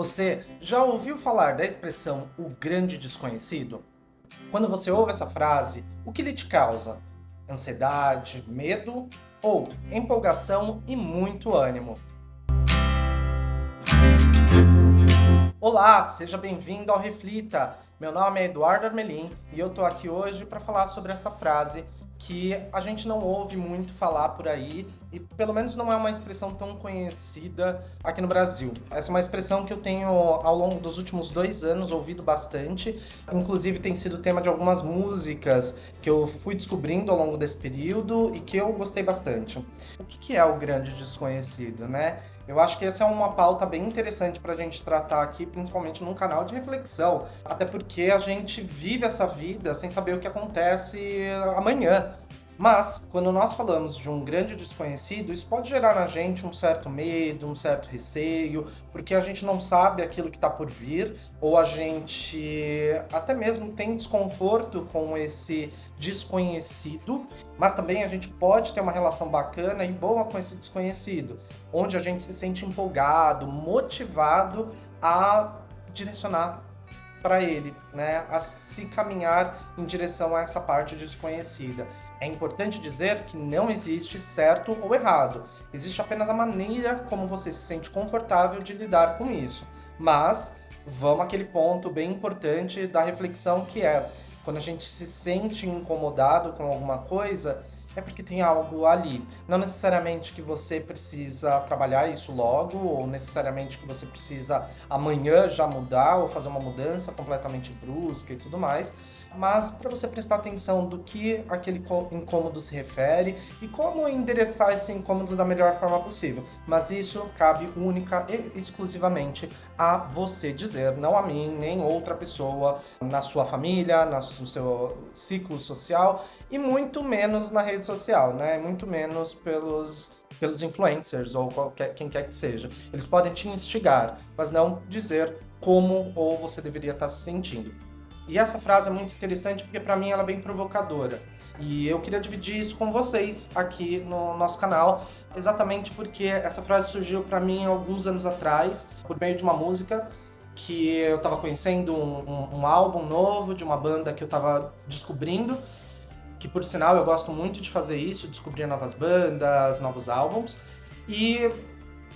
Você já ouviu falar da expressão "o grande desconhecido"? Quando você ouve essa frase, o que lhe te causa? Ansiedade, medo ou empolgação e muito ânimo? Olá, seja bem-vindo ao Reflita. Meu nome é Eduardo Armelin e eu tô aqui hoje para falar sobre essa frase que a gente não ouve muito falar por aí e pelo menos não é uma expressão tão conhecida aqui no Brasil. Essa é uma expressão que eu tenho ao longo dos últimos 2 anos ouvido bastante, inclusive tem sido tema de algumas músicas que eu fui descobrindo ao longo desse período e que eu gostei bastante. O que é o grande desconhecido, né? Eu acho que essa é uma pauta bem interessante para a gente tratar aqui, principalmente num canal de reflexão, até porque a gente vive essa vida sem saber o que acontece amanhã. Mas, quando nós falamos de um grande desconhecido, isso pode gerar na gente um certo medo, um certo receio, porque a gente não sabe aquilo que está por vir, ou a gente até mesmo tem desconforto com esse desconhecido, mas também a gente pode ter uma relação bacana e boa com esse desconhecido, onde a gente se sente empolgado, motivado a direcionar para ele, né, a se caminhar em direção a essa parte desconhecida. É importante dizer que não existe certo ou errado, existe apenas a maneira como você se sente confortável de lidar com isso. Mas vamos àquele ponto bem importante da reflexão que é, quando a gente se sente incomodado com alguma coisa, é porque tem algo ali. Não necessariamente que você precisa trabalhar isso logo, ou necessariamente que você precisa amanhã já mudar, ou fazer uma mudança completamente brusca e tudo mais, mas para você prestar atenção do que aquele incômodo se refere e como endereçar esse incômodo da melhor forma possível. Mas isso cabe única e exclusivamente a você dizer, não a mim, nem outra pessoa na sua família, no seu ciclo social e muito menos na rede social, né? Muito menos pelos influencers ou quem quer que seja. Eles podem te instigar, mas não dizer como ou você deveria estar se sentindo. E essa frase é muito interessante porque para mim ela é bem provocadora. E eu queria dividir isso com vocês aqui no nosso canal, exatamente porque essa frase surgiu para mim alguns anos atrás, por meio de uma música que eu estava conhecendo um álbum novo de uma banda que eu estava descobrindo, que por sinal eu gosto muito de fazer isso, descobrir novas bandas, novos álbuns. E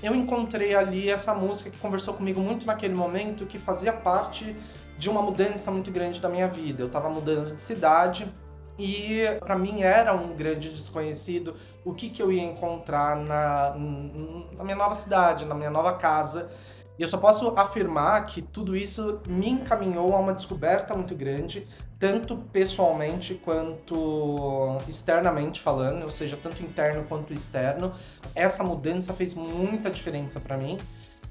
eu encontrei ali essa música que conversou comigo muito naquele momento, que fazia parte de uma mudança muito grande da minha vida. Eu estava mudando de cidade e para mim era um grande desconhecido o que eu ia encontrar na minha nova cidade, na minha nova casa. E eu só posso afirmar que tudo isso me encaminhou a uma descoberta muito grande, tanto pessoalmente quanto externamente falando, ou seja, tanto interno quanto externo. Essa mudança fez muita diferença para mim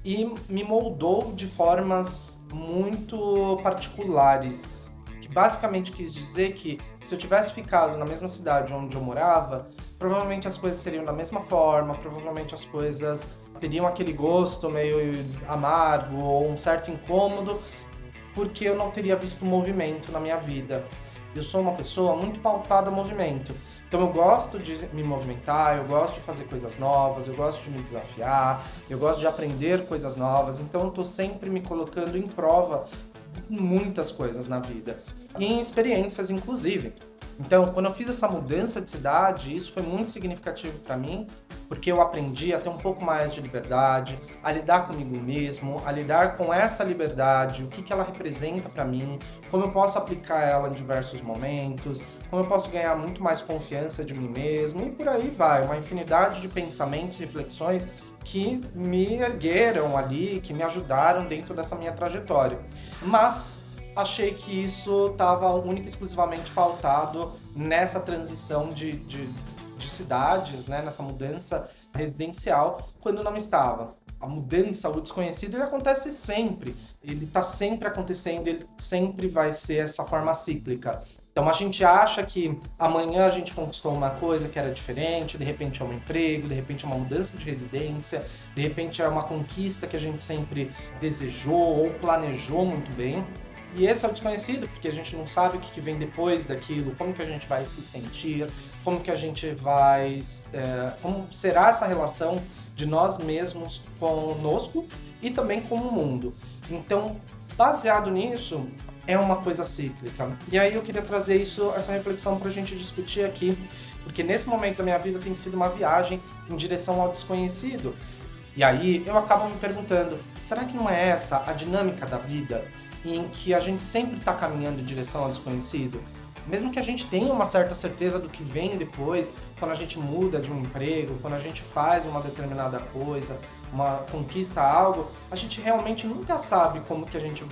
e me moldou de formas muito particulares, que basicamente quis dizer que se eu tivesse ficado na mesma cidade onde eu morava, provavelmente as coisas seriam da mesma forma, provavelmente as coisas teriam aquele gosto meio amargo ou um certo incômodo, porque eu não teria visto movimento na minha vida. Eu sou uma pessoa muito pautada ao movimento. Então eu gosto de me movimentar, eu gosto de fazer coisas novas, eu gosto de me desafiar, eu gosto de aprender coisas novas, então eu tô sempre me colocando em prova em muitas coisas na vida, e em experiências inclusive. Então, quando eu fiz essa mudança de cidade, isso foi muito significativo para mim, porque eu aprendi a ter um pouco mais de liberdade, a lidar comigo mesmo, a lidar com essa liberdade, o que ela representa para mim, como eu posso aplicar ela em diversos momentos, como eu posso ganhar muito mais confiança de mim mesmo, e por aí vai, uma infinidade de pensamentos e reflexões que me ergueram ali, que me ajudaram dentro dessa minha trajetória. Mas achei que isso estava única e exclusivamente pautado nessa transição de cidades, né, nessa mudança residencial, quando não estava. A mudança, o desconhecido, ele acontece sempre. Ele está sempre acontecendo, ele sempre vai ser essa forma cíclica. Então a gente acha que amanhã a gente conquistou uma coisa que era diferente, de repente é um emprego, de repente é uma mudança de residência, de repente é uma conquista que a gente sempre desejou ou planejou muito bem. E esse é o desconhecido, porque a gente não sabe o que vem depois daquilo, como que a gente vai se sentir, como que a gente vai... como será essa relação de nós mesmos conosco e também com o mundo. Então, baseado nisso, é uma coisa cíclica. E aí eu queria trazer essa reflexão para a gente discutir aqui, porque nesse momento da minha vida tem sido uma viagem em direção ao desconhecido. E aí eu acabo me perguntando, será que não é essa a dinâmica da vida, em que a gente sempre está caminhando em direção ao desconhecido? Mesmo que a gente tenha uma certa certeza do que vem depois, quando a gente muda de um emprego, quando a gente faz uma determinada coisa, conquista algo, a gente realmente nunca sabe como que a gente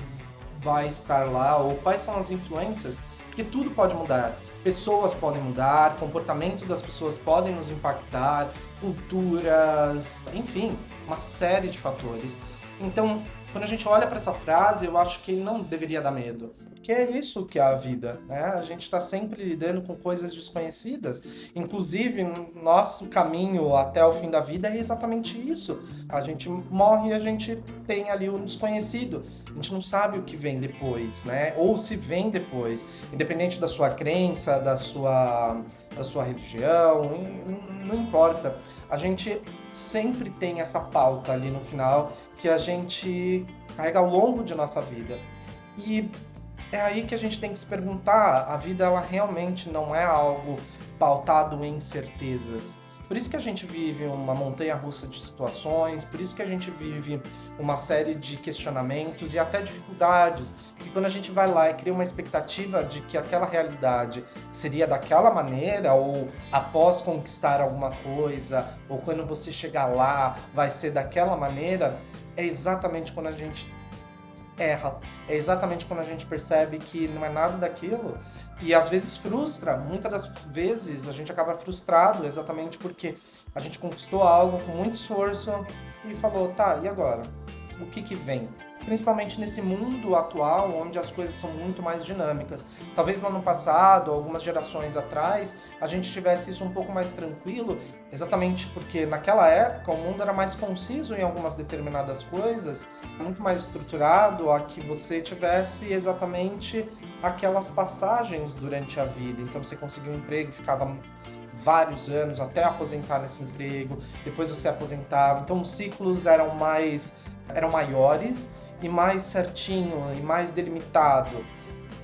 vai estar lá ou quais são as influências, porque tudo pode mudar. Pessoas podem mudar, comportamento das pessoas podem nos impactar, culturas, enfim, uma série de fatores. Então, quando a gente olha para essa frase, eu acho que não deveria dar medo. Porque é isso que é a vida, né? A gente está sempre lidando com coisas desconhecidas. Inclusive, nosso caminho até o fim da vida é exatamente isso. A gente morre e a gente tem ali um desconhecido. A gente não sabe o que vem depois, né? Ou se vem depois. Independente da sua crença, da sua religião, não importa. A gente sempre tem essa pauta ali no final que a gente carrega ao longo de nossa vida. E é aí que a gente tem que se perguntar, a vida ela realmente não é algo pautado em certezas. Por isso que a gente vive uma montanha-russa de situações, por isso que a gente vive uma série de questionamentos e até dificuldades. Porque quando a gente vai lá e cria uma expectativa de que aquela realidade seria daquela maneira, ou após conquistar alguma coisa, ou quando você chegar lá vai ser daquela maneira, é exatamente quando a gente erra. É exatamente quando a gente percebe que não é nada daquilo e às vezes frustra. Muitas das vezes a gente acaba frustrado exatamente porque a gente conquistou algo com muito esforço e falou, tá, e agora? O que vem? Principalmente nesse mundo atual, onde as coisas são muito mais dinâmicas. Talvez lá no passado, algumas gerações atrás, a gente tivesse isso um pouco mais tranquilo, exatamente porque naquela época o mundo era mais conciso em algumas determinadas coisas, muito mais estruturado, a que você tivesse exatamente aquelas passagens durante a vida. Então você conseguia um emprego e ficava vários anos até aposentar nesse emprego, depois você aposentava. Então os ciclos eram maiores e mais certinho e mais delimitado.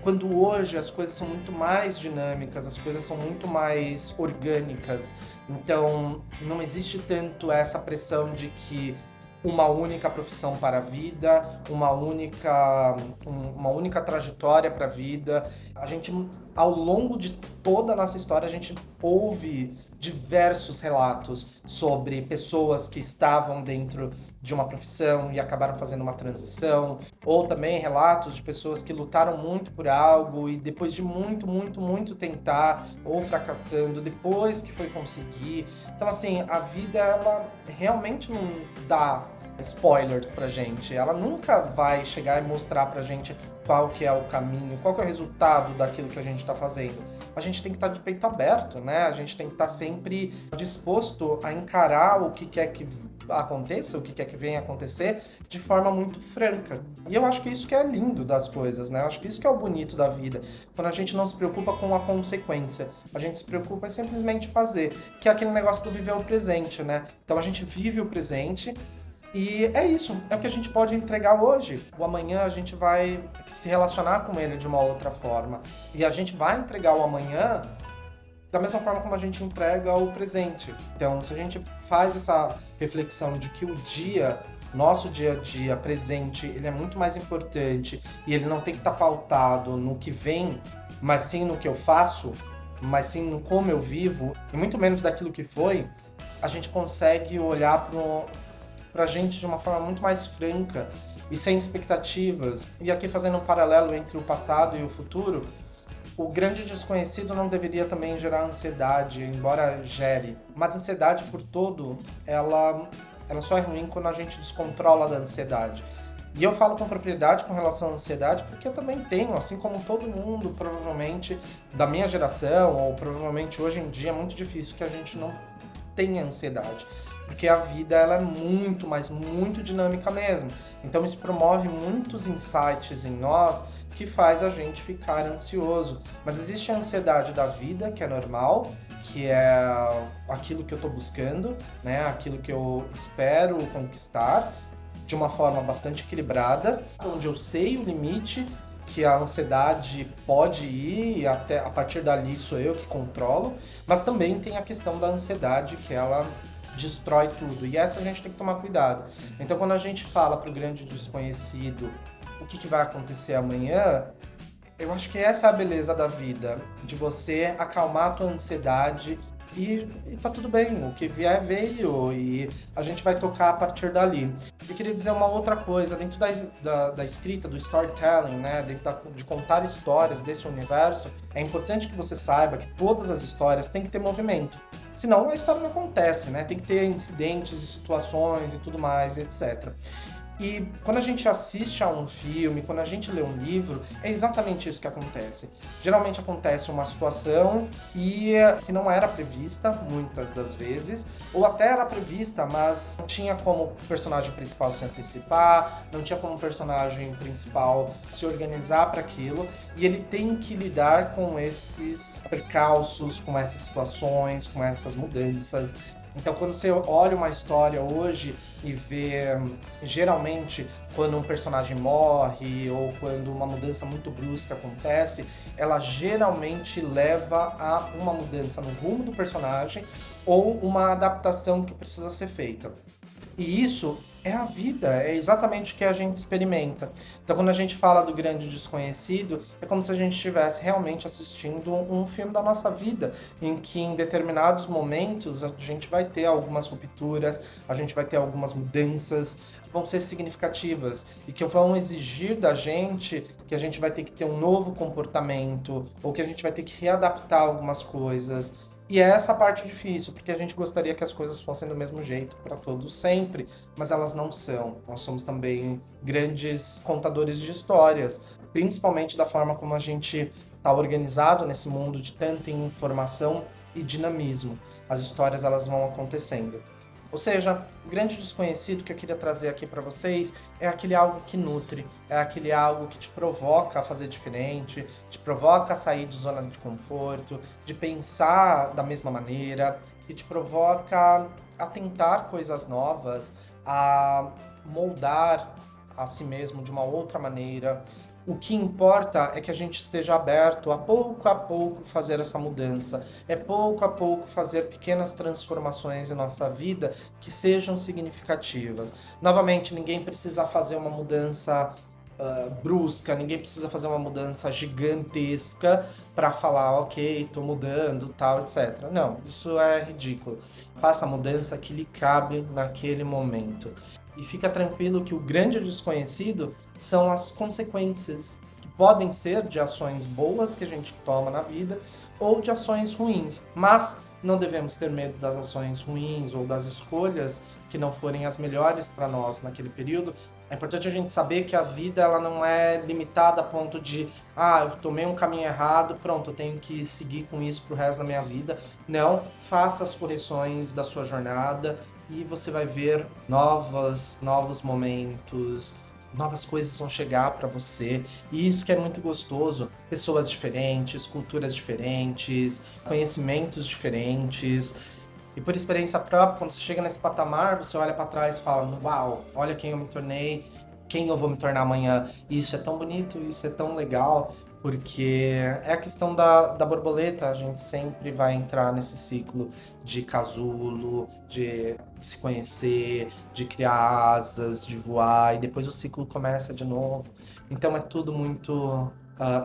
Quando hoje as coisas são muito mais dinâmicas, as coisas são muito mais orgânicas, então não existe tanto essa pressão de que uma única profissão para a vida, uma única trajetória para a vida. A gente, ao longo de toda a nossa história, a gente ouve diversos relatos sobre pessoas que estavam dentro de uma profissão e acabaram fazendo uma transição, ou também relatos de pessoas que lutaram muito por algo e depois de muito tentar, ou fracassando, depois que foi conseguir. Então, assim, a vida, ela realmente não dá spoilers pra gente. Ela nunca vai chegar e mostrar pra gente qual que é o caminho, qual que é o resultado daquilo que a gente tá fazendo. A gente tem que estar de peito aberto, né? A gente tem que estar sempre disposto a encarar o que quer que aconteça, o que quer que venha acontecer, de forma muito franca. E eu acho que isso que é lindo das coisas, né? Eu acho que isso que é o bonito da vida. Quando a gente não se preocupa com a consequência, a gente se preocupa em simplesmente fazer, que é aquele negócio do viver o presente, né? Então a gente vive o presente. E é isso, é o que a gente pode entregar hoje. O amanhã a gente vai se relacionar com ele de uma outra forma. E a gente vai entregar o amanhã da mesma forma como a gente entrega o presente. Então, se a gente faz essa reflexão de que o dia, nosso dia a dia presente, ele é muito mais importante e ele não tem que estar pautado no que vem, mas sim no que eu faço, mas sim no como eu vivo, e muito menos daquilo que foi, a gente consegue olhar pra gente de uma forma muito mais franca e sem expectativas. E aqui fazendo um paralelo entre o passado e o futuro, o grande desconhecido não deveria também gerar ansiedade, embora gere. Mas a ansiedade por todo, ela só é ruim quando a gente descontrola da ansiedade. E eu falo com propriedade com relação à ansiedade porque eu também tenho, assim como todo mundo, provavelmente, da minha geração, ou provavelmente hoje em dia, é muito difícil que a gente não tenha ansiedade. Porque a vida ela é muito, mas muito dinâmica mesmo. Então isso promove muitos insights em nós que faz a gente ficar ansioso. Mas existe a ansiedade da vida, que é normal, que é aquilo que eu tô buscando, né? Aquilo que eu espero conquistar, de uma forma bastante equilibrada, onde eu sei o limite que a ansiedade pode ir e até a partir dali sou eu que controlo, mas também tem a questão da ansiedade que ela destrói tudo. E essa a gente tem que tomar cuidado. Então quando a gente fala para o grande desconhecido o que vai acontecer amanhã, eu acho que essa é a beleza da vida, de você acalmar a tua ansiedade e tá tudo bem, o que vier veio e a gente vai tocar a partir dali. Eu queria dizer uma outra coisa, dentro da escrita, do storytelling, né, de contar histórias desse universo, é importante que você saiba que todas as histórias têm que ter movimento. Senão a história não acontece, né? Tem que ter incidentes e situações e tudo mais, etc. E quando a gente assiste a um filme, quando a gente lê um livro, é exatamente isso que acontece. Geralmente acontece uma situação que não era prevista, muitas das vezes, ou até era prevista, mas não tinha como o personagem principal se antecipar, não tinha como o personagem principal se organizar para aquilo, e ele tem que lidar com esses percalços, com essas situações, com essas mudanças. Então, quando você olha uma história hoje e vê, geralmente, quando um personagem morre ou quando uma mudança muito brusca acontece, ela geralmente leva a uma mudança no rumo do personagem ou uma adaptação que precisa ser feita. E isso é a vida, é exatamente o que a gente experimenta. Então, quando a gente fala do grande desconhecido, é como se a gente estivesse realmente assistindo um filme da nossa vida, em que em determinados momentos a gente vai ter algumas rupturas, a gente vai ter algumas mudanças que vão ser significativas e que vão exigir da gente que a gente vai ter que ter um novo comportamento ou que a gente vai ter que readaptar algumas coisas. E é essa a parte difícil, porque a gente gostaria que as coisas fossem do mesmo jeito para todos sempre, mas elas não são. Nós somos também grandes contadores de histórias, principalmente da forma como a gente está organizado nesse mundo de tanta informação e dinamismo. As histórias elas vão acontecendo. Ou seja, o grande desconhecido que eu queria trazer aqui para vocês é aquele algo que nutre, é aquele algo que te provoca a fazer diferente, te provoca a sair de zona de conforto, de pensar da mesma maneira, e te provoca a tentar coisas novas, a moldar a si mesmo de uma outra maneira. O que importa é que a gente esteja aberto a pouco fazer essa mudança, é pouco a pouco fazer pequenas transformações em nossa vida que sejam significativas. Novamente, ninguém precisa fazer uma mudança brusca, ninguém precisa fazer uma mudança gigantesca para falar, ok, tô mudando, tal, etc. Não, isso é ridículo. Faça a mudança que lhe cabe naquele momento. E fica tranquilo que o grande desconhecido são as consequências que podem ser de ações boas que a gente toma na vida ou de ações ruins. Mas não devemos ter medo das ações ruins ou das escolhas que não forem as melhores para nós naquele período. É importante a gente saber que a vida ela não é limitada a ponto de eu tomei um caminho errado, pronto, eu tenho que seguir com isso pro resto da minha vida. Não, faça as correções da sua jornada e você vai ver novos momentos, novas coisas vão chegar para você. E isso que é muito gostoso, pessoas diferentes, culturas diferentes, conhecimentos diferentes. E por experiência própria, quando você chega nesse patamar, você olha para trás e fala, uau, olha quem eu me tornei, quem eu vou me tornar amanhã. Isso é tão bonito, isso é tão legal, porque é a questão da borboleta, a gente sempre vai entrar nesse ciclo de casulo, de se conhecer, de criar asas, de voar, e depois o ciclo começa de novo. Então é tudo muito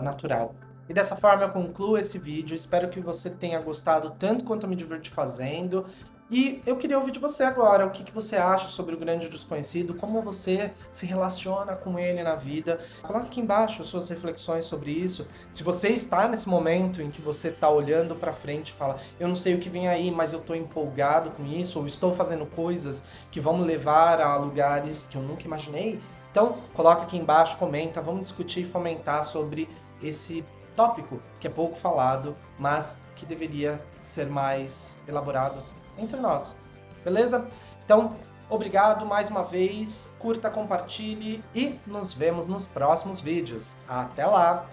natural. E dessa forma eu concluo esse vídeo, espero que você tenha gostado tanto quanto eu me diverti fazendo. E eu queria ouvir de você agora, o que você acha sobre o grande desconhecido, como você se relaciona com ele na vida. Coloque aqui embaixo suas reflexões sobre isso. Se você está nesse momento em que você está olhando para frente e fala, eu não sei o que vem aí, mas eu estou empolgado com isso, ou estou fazendo coisas que vão me levar a lugares que eu nunca imaginei, então coloca aqui embaixo, comenta, vamos discutir e fomentar sobre esse tópico que é pouco falado, mas que deveria ser mais elaborado entre nós, beleza? Então, obrigado mais uma vez, curta, compartilhe e nos vemos nos próximos vídeos. Até lá!